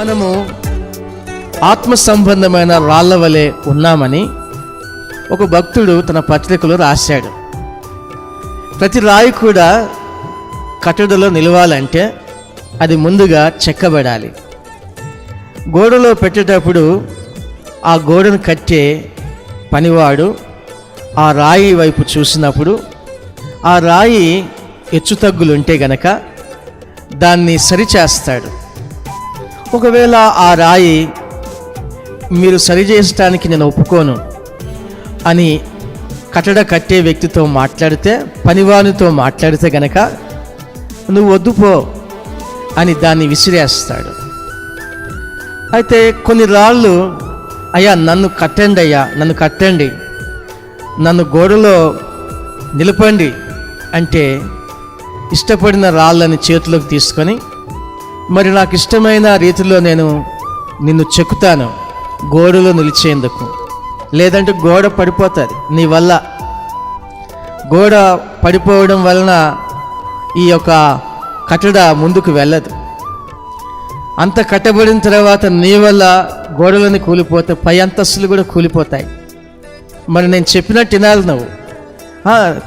మనము ఆత్మ సంబంధమైన రాళ్ల వలె ఉన్నామని ఒక భక్తుడు తన పత్రికలో రాశాడు. ప్రతి రాయి కూడా కట్టడలో నిలవాలంటే అది ముందుగా చెక్కబడాలి. గోడలో పెట్టేటప్పుడు ఆ గోడను కట్టే పనివాడు ఆ రాయి వైపు చూసినప్పుడు ఆ రాయి హెచ్చుతగ్గులుంటే గనక దాన్ని సరిచేస్తాడు. ఒకవేళ ఆ రాయి మీరు సరిచేయడానికి నేను ఒప్పుకోను అని కట్టడ కట్టే వ్యక్తితో మాట్లాడితే, పనివానితో మాట్లాడితే గనక నువ్వు వద్దుపో అని దాన్ని విసిరేస్తాడు. అయితే కొన్ని రాళ్ళు, అయ్యా నన్ను కట్టండి, అయ్యా నన్ను కట్టండి, నన్ను గోడలో నిలపండి అంటే ఇష్టపడిన రాళ్ళని చేతిలోకి తీసుకొని, మరి నాకు ఇష్టమైన రీతిలో నేను నిన్ను చెక్కుతాను గోడలో నిలిచేందుకు, లేదంటే గోడ పడిపోతుంది నీ వల్ల. గోడ పడిపోవడం వలన ఈ యొక్క కట్టడ ముందుకు వెళ్ళదు. అంత కట్టబడిన తర్వాత నీ వల్ల గోడలని కూలిపోతాయి, పై అంతస్తులు కూడా కూలిపోతాయి. మరి నేను చెప్పినట్టు వినాలి నువ్వు.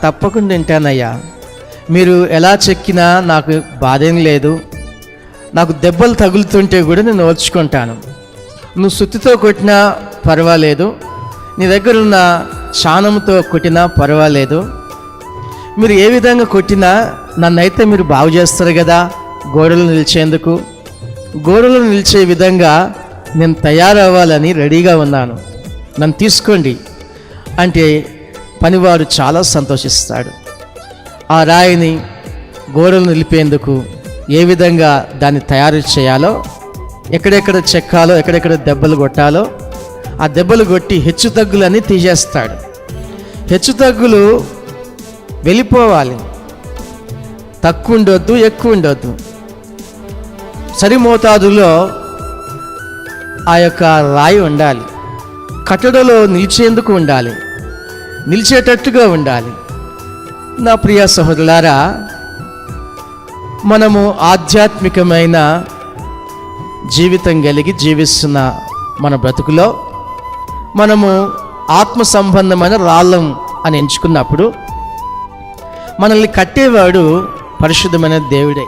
తప్పకుండా వింటానయ్యా, మీరు ఎలా చెక్కినా నాకు బాధేం లేదు, నాకు దెబ్బలు తగులుతుంటే కూడా నేను ఓర్చుకుంటాను. నువ్వు సుత్తితో కొట్టినా పర్వాలేదు, నీ దగ్గర ఉన్న చాణంతో కొట్టినా పర్వాలేదు, మీరు ఏ విధంగా కొట్టినా నన్నైతే మీరు బాగు చేస్తారు కదా. గోడలు నిలిచేందుకు, గోడలు నిలిచే విధంగా నేను తయారవ్వాలని రెడీగా ఉన్నాను, నన్ను తీసుకోండి అంటే పనివాడు చాలా సంతోషిస్తాడు. ఆ రాయిని గోడలు నిలిపేందుకు ఏ విధంగా దాన్ని తయారు చేయాలో, ఎక్కడెక్కడ చెక్కాలో, ఎక్కడెక్కడ దెబ్బలు కొట్టాలో ఆ దెబ్బలు కొట్టి హెచ్చుతగ్గులన్నీ తీసేస్తాడు. హెచ్చుతగ్గులు వెళ్ళిపోవాలి, తక్కువ ఉండొద్దు, ఎక్కువ ఉండొద్దు, సరి మోతాదులో ఆ యొక్క రాయి ఉండాలి. కట్టడలో నిలిచేందుకు ఉండాలి, నిలిచేటట్టుగా ఉండాలి. నా ప్రియ సహోదరులారా, మనము ఆధ్యాత్మికమైన జీవితం కలిగి జీవిస్తున్న మన బ్రతుకులో మనము ఆత్మ సంబంధమైన రాళ్ళం అని ఎంచుకున్నప్పుడు మనల్ని కట్టేవాడు పరిశుద్ధమైన దేవుడే.